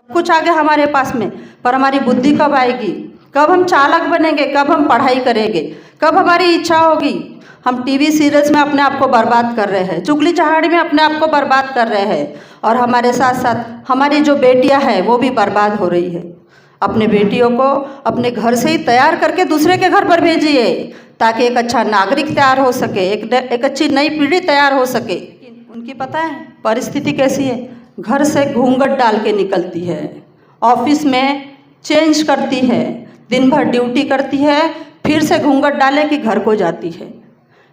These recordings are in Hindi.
कुछ आ गया हमारे पास में, पर हमारी बुद्धि कब आएगी, कब हम चालाक बनेंगे, कब हम पढ़ाई करेंगे, कब हमारी इच्छा होगी। हम टीवी सीरियल्स में अपने आप को बर्बाद कर रहे हैं, चुगली चहाड़ी में अपने आप को बर्बाद कर रहे हैं, और हमारे साथ साथ हमारी जो बेटियां हैं वो भी बर्बाद हो रही है। अपने बेटियों को अपने घर से ही तैयार करके दूसरे के घर पर भेजिए, ताकि एक अच्छा नागरिक तैयार हो सके, एक अच्छी नई पीढ़ी तैयार हो सके। उनकी पता है परिस्थिति कैसी है, घर से घूंघट डाल के निकलती है, ऑफिस में चेंज करती है, दिन भर ड्यूटी करती है, फिर से घूंघट डाले कि घर को जाती है।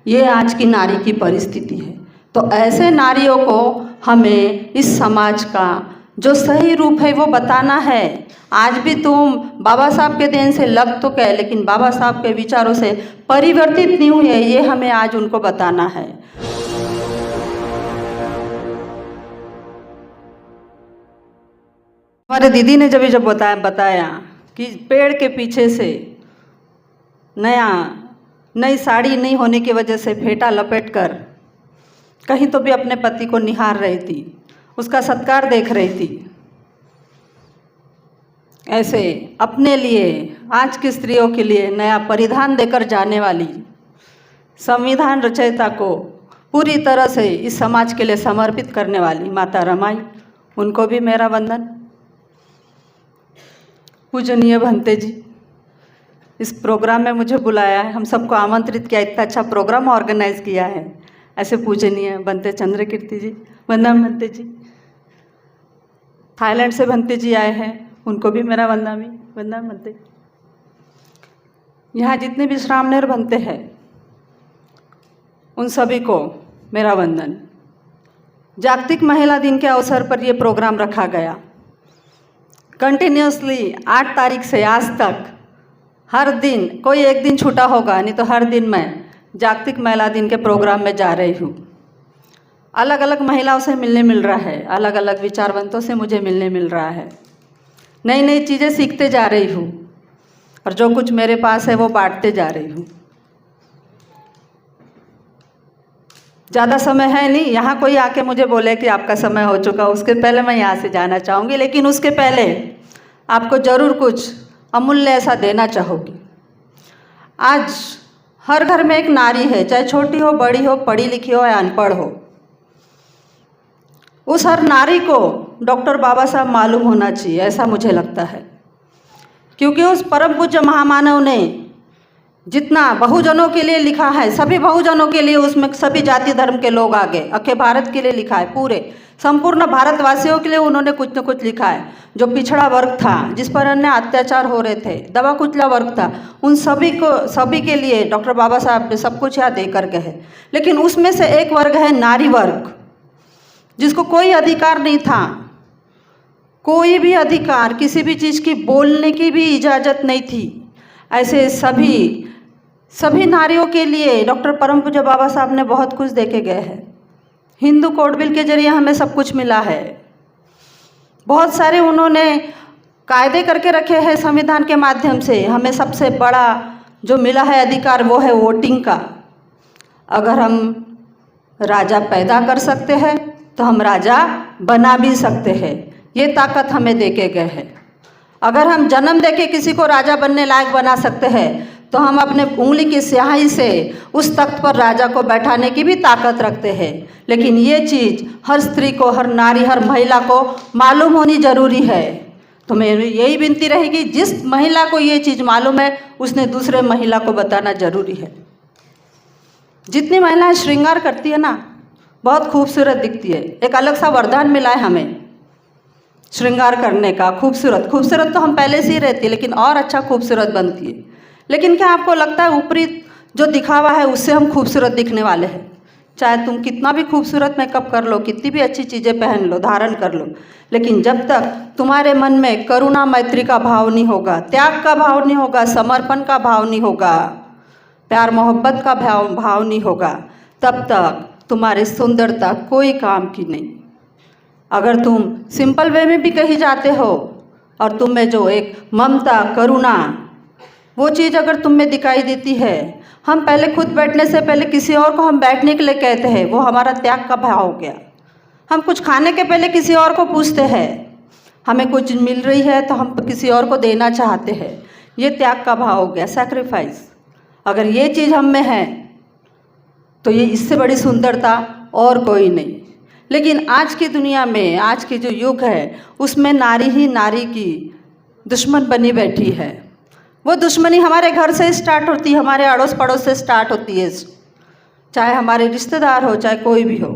ये आज की नारी की परिस्थिति है। तो ऐसे नारियों को हमें इस समाज का जो सही रूप है वो बताना है। आज भी तुम बाबा साहब के देन से लग तो गए, लेकिन बाबा साहब के विचारों से परिवर्तित नहीं हुए, ये हमें आज उनको बताना है। हमारे दीदी ने जब बताया कि पेड़ के पीछे से नई साड़ी नहीं होने की वजह से फेटा लपेटकर कहीं तो भी अपने पति को निहार रही थी, उसका सत्कार देख रही थी। ऐसे अपने लिए, आज की स्त्रियों के लिए नया परिधान देकर जाने वाली संविधान रचयिता को पूरी तरह से इस समाज के लिए समर्पित करने वाली माता रमाई, उनको भी मेरा वंदन। पूजनीय भंते जी, इस प्रोग्राम में मुझे बुलाया है, हम सबको आमंत्रित किया, इतना अच्छा प्रोग्राम ऑर्गेनाइज किया है। ऐसे पूजनीय भंते चंद्रकीर्ति जी, वंदन भंते जी। थाईलैंड से भंते जी आए हैं, उनको भी मेरा वंदन भंते। यहाँ जितने भी श्रामणेर भंते हैं उन सभी को मेरा वंदन। जागतिक महिला दिन के अवसर पर ये प्रोग्राम रखा गया। कंटिन्यूसली 8 तारीख से आज तक हर दिन, कोई एक दिन छूटा होगा, नहीं तो हर दिन मैं जागतिक महिला दिन के प्रोग्राम में जा रही हूँ। अलग अलग महिलाओं से मिलने मिल रहा है, अलग अलग विचारवंतों से मुझे मिलने मिल रहा है, नई नई चीज़ें सीखते जा रही हूँ, और जो कुछ मेरे पास है वो बांटते जा रही हूँ। ज़्यादा समय है नहीं, यहाँ कोई आके मुझे बोले कि आपका समय हो चुका, उसके पहले मैं यहाँ से जाना चाहूँगी, लेकिन उसके पहले आपको ज़रूर कुछ अमूल्य ऐसा देना चाहूँगी। आज हर घर में एक नारी है, चाहे छोटी हो, बड़ी हो, पढ़ी लिखी हो या अनपढ़ हो। उस हर नारी को डॉक्टर बाबा साहब मालूम होना चाहिए, ऐसा मुझे लगता है, क्योंकि उस परम पूज्य महामानव ने जितना बहुजनों के लिए लिखा है, सभी बहुजनों के लिए, उसमें सभी जाति धर्म के लोग आ गए, अखे भारत के लिए लिखा है, पूरे संपूर्ण भारतवासियों के लिए उन्होंने कुछ न कुछ लिखा है। जो पिछड़ा वर्ग था, जिस पर अन्य अत्याचार हो रहे थे, दबा कुचला वर्ग था, उन सभी के लिए डॉक्टर बाबा साहब ने सब कुछ यहाँ दे कर गए। लेकिन उसमें से एक वर्ग है नारी वर्ग, जिसको कोई अधिकार नहीं था, कोई भी अधिकार, किसी भी चीज़ की बोलने की भी इजाज़त नहीं थी। ऐसे सभी नारियों के लिए डॉक्टर परम पूज्य बाबा साहब ने बहुत कुछ दे के गए हैं। हिंदू कोड बिल के जरिए हमें सब कुछ मिला है, बहुत सारे उन्होंने कायदे करके रखे हैं संविधान के माध्यम से। हमें सबसे बड़ा जो मिला है अधिकार वो है वोटिंग का। अगर हम राजा पैदा कर सकते हैं तो हम राजा बना भी सकते हैं, ये ताकत हमें दे के गए हैं। अगर हम जन्म देके किसी को राजा बनने लायक बना सकते हैं तो हम अपने उंगली की स्याही से उस तख्त पर राजा को बैठाने की भी ताकत रखते हैं। लेकिन ये चीज़ हर स्त्री को, हर नारी, हर महिला को मालूम होनी जरूरी है। तो मेरी यही विनती रहेगी, जिस महिला को ये चीज़ मालूम है उसने दूसरे महिला को बताना जरूरी है। जितनी महिलाएं श्रृंगार करती है ना, बहुत खूबसूरत दिखती है। एक अलग सा वरदान मिला है हमें श्रृंगार करने का। खूबसूरत तो हम पहले से ही रहती है, लेकिन और अच्छा खूबसूरत बनती है। लेकिन क्या आपको लगता है ऊपरी जो दिखावा है उससे हम खूबसूरत दिखने वाले हैं? चाहे तुम कितना भी खूबसूरत मेकअप कर लो, कितनी भी अच्छी चीज़ें पहन लो, धारण कर लो, लेकिन जब तक तुम्हारे मन में करुणा मैत्री का भाव नहीं होगा, त्याग का भाव नहीं होगा, समर्पण का भाव नहीं होगा, प्यार मोहब्बत का भाव नहीं होगा, तब तक तुम्हारी सुंदरता कोई काम की नहीं। अगर तुम सिंपल वे में भी कहीं जाते हो और तुम में जो एक ममता, करुणा, वो चीज़ अगर तुम में दिखाई देती है, हम पहले खुद बैठने से पहले किसी और को हम बैठने के लिए कहते हैं, वो हमारा त्याग का भाव हो गया। हम कुछ खाने के पहले किसी और को पूछते हैं, हमें कोई चीज़ मिल रही है तो हम किसी और को देना चाहते हैं, ये त्याग का भाव हो गया, सैक्रिफाइस। अगर ये चीज़ हम में है तो ये इससे बड़ी सुंदरता और कोई नहीं। लेकिन आज की दुनिया में, आज की जो युग है, उसमें नारी ही नारी की दुश्मन बनी बैठी है। वो दुश्मनी हमारे घर से स्टार्ट होती है, हमारे अड़ोस पड़ोस से स्टार्ट होती है, चाहे हमारे रिश्तेदार हो, चाहे कोई भी हो।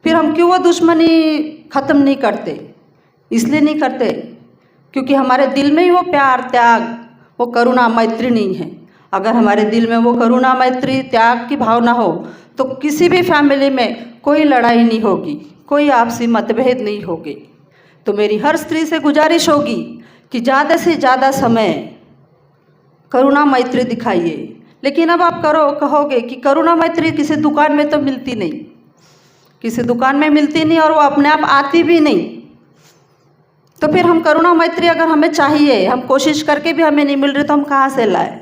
फिर हम क्यों वो दुश्मनी ख़त्म नहीं करते? इसलिए नहीं करते क्योंकि हमारे दिल में ही वो प्यार, त्याग, वो करुणा, मैत्री नहीं है। अगर हमारे दिल में वो करुणा, मैत्री, त्याग की भावना हो तो किसी भी फैमिली में कोई लड़ाई नहीं होगी, कोई आपसी मतभेद नहीं होगी। तो मेरी हर स्त्री से गुजारिश होगी कि ज़्यादा से ज़्यादा समय करुणा मैत्री दिखाइए। लेकिन अब आप कहोगे कि करुणा मैत्री किसी दुकान में तो मिलती नहीं, किसी दुकान में मिलती नहीं और वो अपने आप आती भी नहीं। तो फिर हम करुणा मैत्री अगर हमें चाहिए, हम कोशिश करके भी हमें नहीं मिल रही तो हम कहाँ से लाए?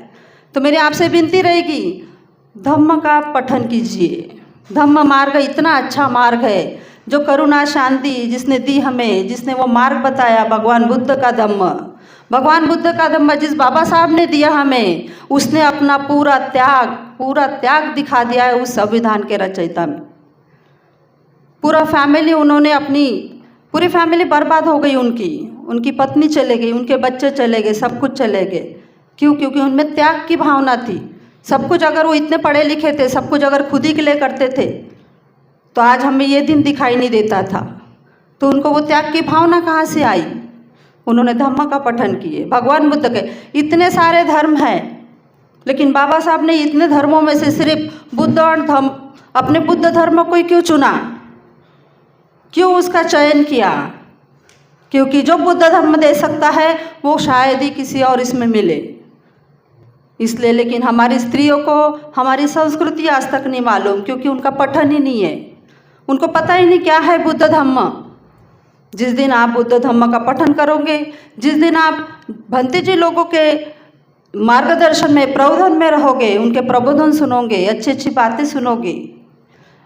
तो मेरी आपसे विनती रहेगी, धम्म का पठन कीजिए। धम्म मार्ग इतना अच्छा मार्ग है जो करुणा, शांति जिसने दी हमें, जिसने वो मार्ग बताया, भगवान बुद्ध का धम्म, भगवान बुद्ध का धम्म जिस बाबा साहब ने दिया हमें, उसने अपना पूरा त्याग दिखा दिया है उस संविधान के रचयिता में। पूरा फैमिली, उन्होंने अपनी पूरी फैमिली बर्बाद हो गई, उनकी पत्नी चले गई, उनके बच्चे चले गए, सब कुछ चले गए। क्यों? क्योंकि उनमें त्याग की भावना थी। सब कुछ अगर वो इतने पढ़े लिखे थे, सब कुछ अगर खुद ही के लिए करते थे तो आज हमें ये दिन दिखाई नहीं देता था। तो उनको वो त्याग की भावना कहाँ से आई? उन्होंने धम्म का पठन किए। भगवान बुद्ध के इतने सारे धर्म हैं, लेकिन बाबा साहब ने इतने धर्मों में से सिर्फ बुद्ध और धम्म, अपने बुद्ध धर्म को ही क्यों चुना? क्यों उसका चयन किया? क्योंकि जो बुद्ध धर्म दे सकता है वो शायद ही किसी और इसमें मिले, इसलिए। लेकिन हमारी स्त्रियों को हमारी संस्कृति आज तक नहीं मालूम, क्योंकि उनका पठन ही नहीं है, उनको पता ही नहीं क्या है बुद्ध धम्म। जिस दिन आप बुद्ध धम्म का पठन करोगे, जिस दिन आप भंते जी लोगों के मार्गदर्शन में, प्रबोधन में रहोगे, उनके प्रबोधन सुनोगे, अच्छी अच्छी बातें सुनोगे,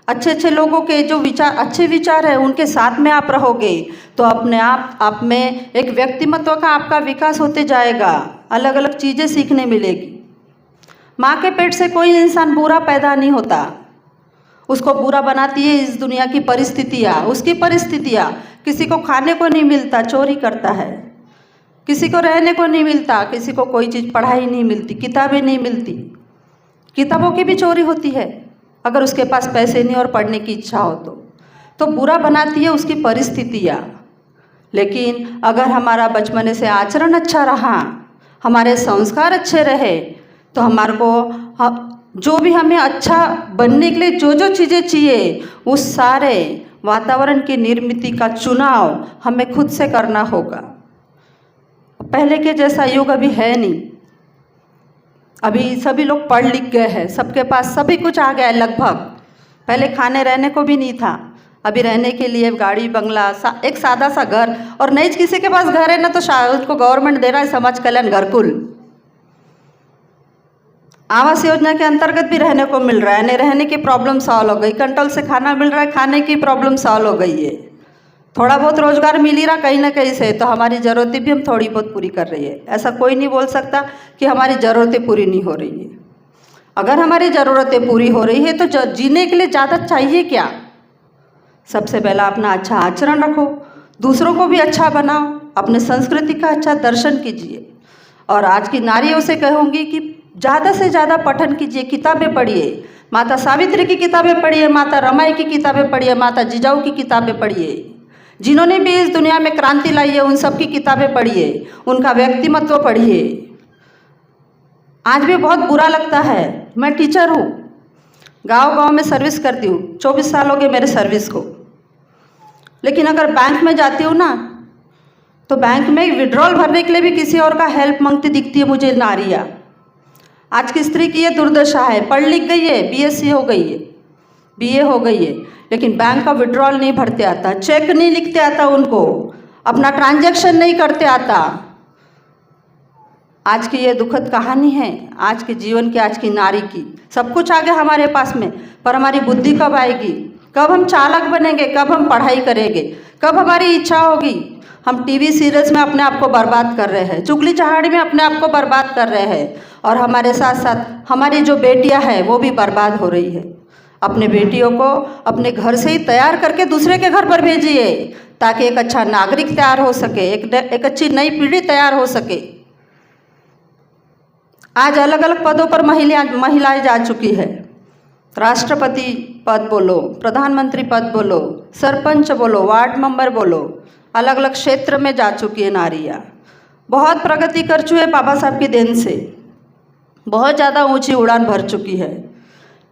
अच्छे अच्छे लोगों के जो विचार, अच्छे विचार है उनके साथ में आप रहोगे, तो अपने आप में एक व्यक्तिमत्व का आपका विकास होते जाएगा, अलग अलग चीज़ें सीखने मिलेगी। माँ के पेट से कोई इंसान बुरा पैदा नहीं होता, उसको बुरा बनाती है इस दुनिया की परिस्थितियाँ, उसकी परिस्थितियाँ। किसी को खाने को नहीं मिलता, चोरी करता है, किसी को रहने को नहीं मिलता, किसी को कोई चीज़, पढ़ाई नहीं मिलती, किताबें नहीं मिलती, किताबों की भी चोरी होती है अगर उसके पास पैसे नहीं और पढ़ने की इच्छा हो तो बुरा बनाती है उसकी परिस्थितियाँ। लेकिन अगर हमारा बचपन से आचरण अच्छा रहा, हमारे संस्कार अच्छे रहे, तो हमारे को जो भी हमें अच्छा बनने के लिए जो जो चीज़ें चाहिए, उस सारे वातावरण की निर्मित का चुनाव हमें खुद से करना होगा। पहले के जैसा युग अभी है नहीं, अभी सभी लोग पढ़ लिख गए हैं, सबके पास सभी कुछ आ गया है लगभग। पहले खाने रहने को भी नहीं था, अभी रहने के लिए गाड़ी, बंगला, एक सादा सा घर, और नहीं किसी के पास घर है ना तो उसको गवर्नमेंट दे रहा है समाज कल्याण घरकुल। आवास योजना के अंतर्गत भी रहने को मिल रहा है, नहीं रहने की प्रॉब्लम सॉल्व हो गई, कंट्रोल से खाना मिल रहा है, खाने की प्रॉब्लम सॉल्व हो गई है, थोड़ा बहुत रोजगार मिल ही रहा कहीं ना कहीं से, तो हमारी ज़रूरतें भी हम थोड़ी बहुत पूरी कर रही है। ऐसा कोई नहीं बोल सकता कि हमारी ज़रूरतें पूरी नहीं हो रही है। अगर हमारी ज़रूरतें पूरी हो रही है तो जीने के लिए ज़्यादा चाहिए क्या? सबसे पहला अपना अच्छा आचरण रखो, दूसरों को भी अच्छा बनाओ, अपने संस्कृति का अच्छा दर्शन कीजिए। और आज की नारियों से कहूँगी कि ज़्यादा से ज़्यादा पठन कीजिए, किताबें पढ़िए, माता सावित्री की किताबें पढ़िए, माता रमाई की किताबें पढ़िए, माता जिजाऊ की किताबें पढ़िए, जिन्होंने भी इस दुनिया में क्रांति लाई है उन सब की किताबें पढ़िए, उनका व्यक्तिमत्व पढ़िए। आज भी बहुत बुरा लगता है, मैं टीचर हूँ, गांव-गांव में सर्विस करती हूँ, 24 साल हो गए मेरे सर्विस को, लेकिन अगर बैंक में जाती हूँ ना तो बैंक में विड्रॉल भरने के लिए भी किसी और का हेल्प मांगती दिखती है मुझे नारियाँ। आज की स्त्री की ये दुर्दशा है, पढ़ लिख गई है, BSc हो गई है, BA हो गई है, लेकिन बैंक का विड्रॉल नहीं भरते आता, चेक नहीं लिखते आता उनको, अपना ट्रांजैक्शन नहीं करते आता। आज की ये दुखद कहानी है आज के जीवन की, आज की नारी की। सब कुछ आ गया हमारे पास में, पर हमारी बुद्धि कब आएगी? कब हम चालाक बनेंगे? कब हम पढ़ाई करेंगे? कब हमारी इच्छा होगी? हम टीवी सीरियल्स में अपने आप को बर्बाद कर रहे हैं, चुगली चहाड़ी में अपने आप को बर्बाद कर रहे हैं, और हमारे साथ साथ हमारी जो बेटियां हैं वो भी बर्बाद हो रही है। अपने बेटियों को अपने घर से ही तैयार करके दूसरे के घर पर भेजिए, ताकि एक अच्छा नागरिक तैयार हो सके, एक अच्छी नई पीढ़ी तैयार हो सके। आज अलग अलग पदों पर महिलाएं जा चुकी है। राष्ट्रपति पद बोलो, प्रधानमंत्री पद बोलो, सरपंच बोलो, वार्ड मेंबर बोलो, अलग अलग क्षेत्र में जा चुकी है नारियाँ। बहुत प्रगति कर चुके हैं बाबा साहब की देन से, बहुत ज़्यादा ऊंची उड़ान भर चुकी है।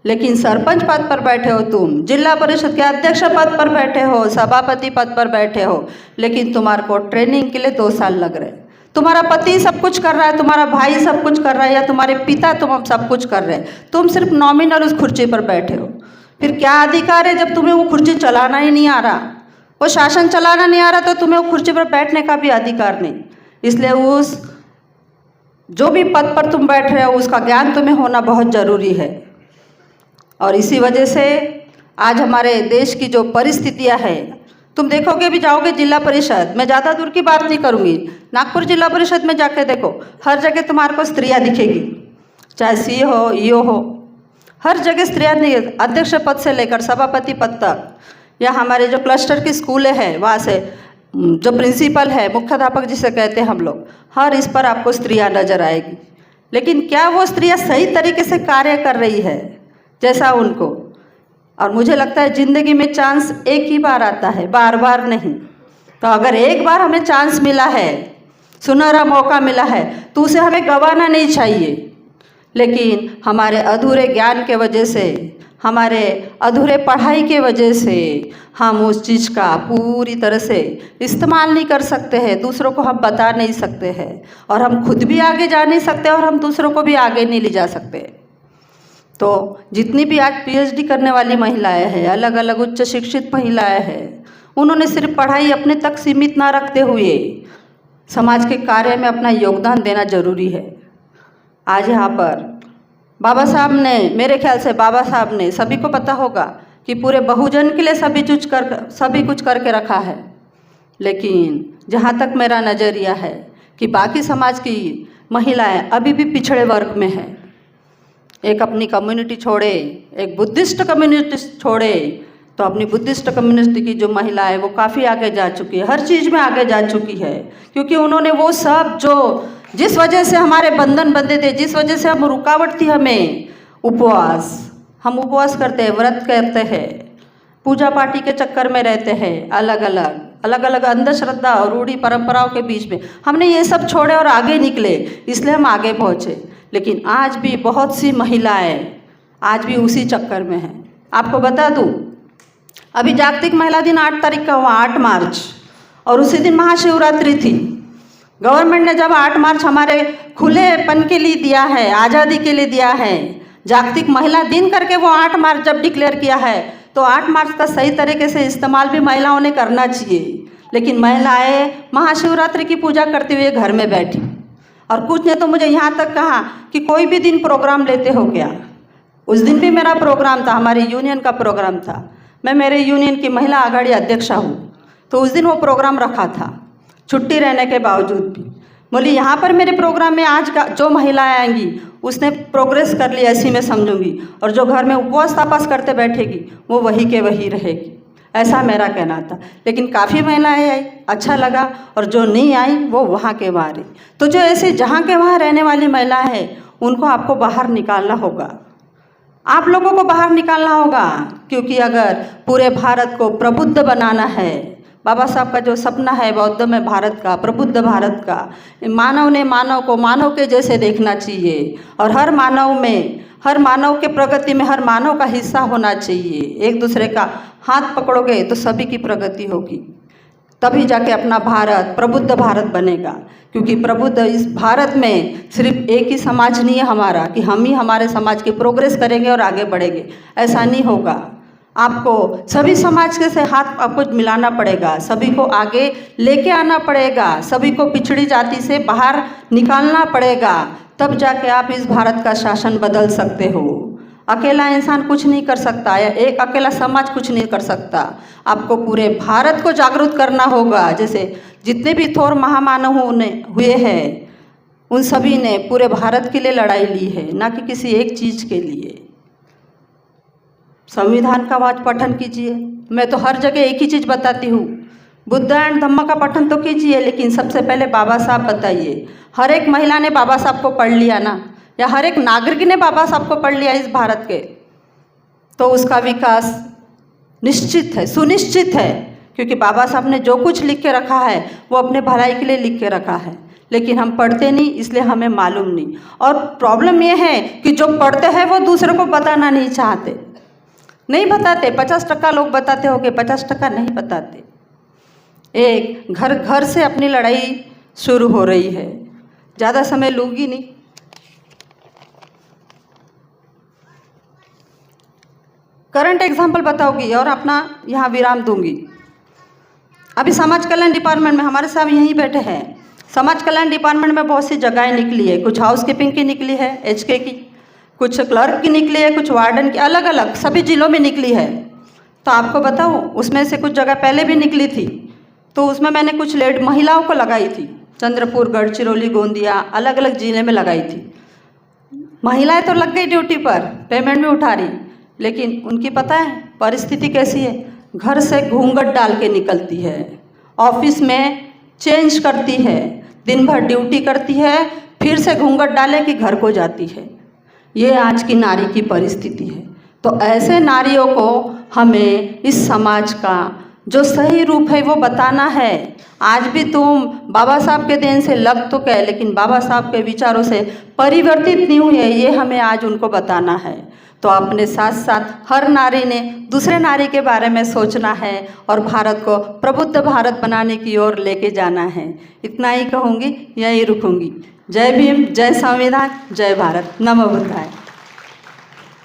लेकिन सरपंच पद पर बैठे हो तुम, जिला परिषद के अध्यक्ष पद पर बैठे हो, सभापति पद पर बैठे हो, लेकिन तुम्हारे को ट्रेनिंग के लिए 2 साल लग रहे। तुम्हारा पति सब कुछ कर रहा है, तुम्हारा भाई सब कुछ कर रहा है, या तुम्हारे पिता तुम सब कुछ कर रहे हैं, तुम सिर्फ नॉमिनल उस कुर्सी पर बैठे हो। फिर क्या अधिकार है जब तुम्हें वो कुर्सी चलाना ही नहीं आ रहा, वो शासन चलाना नहीं आ रहा, तो तुम्हें वो कुर्सी पर बैठने का भी अधिकार नहीं। इसलिए उस जो भी पद पर तुम बैठ रहे हो उसका ज्ञान तुम्हें होना बहुत ज़रूरी है। और इसी वजह से आज हमारे देश की जो परिस्थितियां हैं, तुम देखोगे भी जाओगे जिला परिषद, मैं ज़्यादा दूर की बात नहीं करूँगी, नागपुर जिला परिषद में जाके देखो, हर जगह तुम्हारे को स्त्रियाँ दिखेगी, चाहे सी हो, ईओ हो, हर जगह स्त्रियाँ नहीं। अध्यक्ष पद से लेकर सभापति पद तक, या हमारे जो क्लस्टर की स्कूलें हैं वहाँ से जो प्रिंसिपल है, मुख्याध्यापक जिसे कहते हैं हम लोग, हर इस पर आपको स्त्रियाँ नजर आएगी। लेकिन क्या वो स्त्रियाँ सही तरीके से कार्य कर रही है जैसा उनको? और मुझे लगता है ज़िंदगी में चांस एक ही बार आता है, बार बार नहीं। तो अगर एक बार हमें चांस मिला है, सुनहरा मौका मिला है, तो उसे हमें गंवाना नहीं चाहिए। लेकिन हमारे अधूरे ज्ञान के वजह से, हमारे अधूरे पढ़ाई के वजह से हम उस चीज़ का पूरी तरह से इस्तेमाल नहीं कर सकते हैं, दूसरों को हम बता नहीं सकते हैं, और हम खुद भी आगे जा नहीं सकते और हम दूसरों को भी आगे नहीं ले जा सकते। तो जितनी भी आज पीएचडी करने वाली महिलाएं हैं, अलग अलग उच्च शिक्षित महिलाएं हैं, उन्होंने सिर्फ पढ़ाई अपने तक सीमित ना रखते हुए समाज के कार्य में अपना योगदान देना जरूरी है। आज यहाँ पर बाबा साहब ने, मेरे ख्याल से बाबा साहब ने, सभी को पता होगा कि पूरे बहुजन के लिए सभी कुछ करके रखा है। लेकिन जहाँ तक मेरा नज़रिया है कि बाकी समाज की महिलाएं अभी भी पिछड़े वर्ग में हैं। एक अपनी कम्युनिटी छोड़े, एक बुद्धिस्ट कम्युनिटी छोड़े, तो अपनी बुद्धिस्ट कम्युनिटी की जो महिला है वो काफ़ी आगे जा चुकी है, हर चीज़ में आगे जा चुकी है, क्योंकि उन्होंने वो सब जो जिस वजह से हमारे बंधन बंधे थे, जिस वजह से हम रुकावट थी हमें, उपवास, हम उपवास करते हैं, व्रत करते हैं, पूजा पाठी के चक्कर में रहते हैं, अलग अलग अंधश्रद्धा और रूढ़ी परंपराओं के बीच में हमने ये सब छोड़े और आगे निकले, इसलिए हम आगे पहुँचे। लेकिन आज भी बहुत सी महिलाएं आज भी उसी चक्कर में हैं। आपको बता दूं, अभी जागतिक महिला दिन 8 तारीख का हुआ, 8 मार्च, और उसी दिन महाशिवरात्रि थी। गवर्नमेंट ने जब 8 मार्च हमारे खुलेपन के लिए दिया है, आज़ादी के लिए दिया है, जागतिक महिला दिन करके वो 8 मार्च जब डिक्लेयर किया है, तो 8 मार्च का सही तरीके से इस्तेमाल भी महिलाओं ने करना चाहिए। लेकिन महिलाएं महाशिवरात्रि की पूजा करते हुए घर में बैठी, और कुछ ने तो मुझे यहाँ तक कहा कि कोई भी दिन प्रोग्राम लेते हो क्या। उस दिन भी मेरा प्रोग्राम था, हमारी यूनियन का प्रोग्राम था, मैं मेरे यूनियन की महिला आघाड़ी अध्यक्षा हूँ, तो उस दिन वो प्रोग्राम रखा था छुट्टी रहने के बावजूद भी। बोली यहाँ पर मेरे प्रोग्राम में आज का जो महिलाएं आएंगी उसने प्रोग्रेस कर ली ऐसी मैं समझूंगी, और जो घर में उपवास तापास करते बैठेगी वो वही के वही रहेगी, ऐसा मेरा कहना था। लेकिन काफ़ी महिलाएं आई, अच्छा लगा, और जो नहीं आई वो वहाँ के वहाँ रही। तो जो ऐसे जहाँ के वहाँ रहने वाली महिलाएं हैं उनको आपको बाहर निकालना होगा, आप लोगों को बाहर निकालना होगा, क्योंकि अगर पूरे भारत को प्रबुद्ध बनाना है, बाबा साहब का जो सपना है बौद्ध में भारत का, प्रबुद्ध भारत का, मानव ने मानव को मानव के जैसे देखना चाहिए, और हर मानव के प्रगति में हर मानव का हिस्सा होना चाहिए। एक दूसरे का हाथ पकड़ोगे तो सभी की प्रगति होगी, तभी जाके अपना भारत प्रबुद्ध भारत बनेगा। क्योंकि प्रबुद्ध इस भारत में सिर्फ एक ही समाज नहीं है हमारा कि हम ही हमारे समाज की प्रोग्रेस करेंगे और आगे बढ़ेंगे, ऐसा नहीं होगा। आपको सभी समाज के से हाथ आपको मिलाना पड़ेगा, सभी को आगे लेके आना पड़ेगा, सभी को पिछड़ी जाति से बाहर निकालना पड़ेगा, तब जाके आप इस भारत का शासन बदल सकते हो। अकेला इंसान कुछ नहीं कर सकता या एक अकेला समाज कुछ नहीं कर सकता। आपको पूरे भारत को जागरूक करना होगा। जैसे जितने भी थोर महामानव हुए हैं उन सभी ने पूरे भारत के लिए लड़ाई ली है, ना कि किसी एक चीज़ के लिए। संविधान का आज पठन कीजिए। मैं तो हर जगह एक ही चीज़ बताती हूँ, बुद्ध एंड धम्म का पठन तो कीजिए, लेकिन सबसे पहले बाबा साहब बताइए। हर एक महिला ने बाबा साहब को पढ़ लिया ना, या हर एक नागरिक ने बाबा साहब को पढ़ लिया इस भारत के, तो उसका विकास निश्चित है, सुनिश्चित है। क्योंकि बाबा साहब ने जो कुछ लिख के रखा है वो अपने भलाई के लिए लिख के रखा है, लेकिन हम पढ़ते नहीं, इसलिए हमें मालूम नहीं। और प्रॉब्लम ये है कि जो पढ़ते हैं वो दूसरों को बताना नहीं चाहते, नहीं बताते। 50% लोग बताते होंगे, 50% नहीं बताते। एक घर घर से अपनी लड़ाई शुरू हो रही है। ज़्यादा समय लूँगी नहीं। करंट एग्जाम्पल बताऊंगी और अपना यहाँ विराम दूंगी। अभी समाज कल्याण डिपार्टमेंट में हमारे साहब यहीं बैठे हैं। समाज कल्याण डिपार्टमेंट में बहुत सी जगहें निकली है, कुछ हाउस कीपिंग की निकली है, एचके की, कुछ क्लर्क की निकली है, कुछ वार्डन की, अलग अलग सभी जिलों में निकली है। तो आपको बताऊँ, उसमें से कुछ जगह पहले भी निकली थी, तो उसमें मैंने कुछ महिलाओं को लगाई थी। चंद्रपुर, गढ़चिरौली, गोंदिया, अलग अलग जिले में लगाई थी। महिलाएं तो लग गई ड्यूटी पर, पेमेंट भी उठा रही, लेकिन उनकी पता है परिस्थिति कैसी है। घर से घूंघट डाल के निकलती है, ऑफिस में चेंज करती है, दिन भर ड्यूटी करती है, फिर से घूंघट डाले कि घर को जाती है। ये आज की नारी की परिस्थिति है। तो ऐसे नारियों को हमें इस समाज का जो सही रूप है वो बताना है। आज भी तुम बाबा साहब के देन से लग तो गए, लेकिन बाबा साहब के विचारों से परिवर्तित नहीं हुए, ये हमें आज उनको बताना है। तो अपने साथ साथ हर नारी ने दूसरे नारी के बारे में सोचना है और भारत को प्रबुद्ध भारत बनाने की ओर लेके जाना है। इतना ही कहूँगी, यहीं रुकूंगी। जय भीम, जय संविधान, जय भारत। नमो बुद्धाय।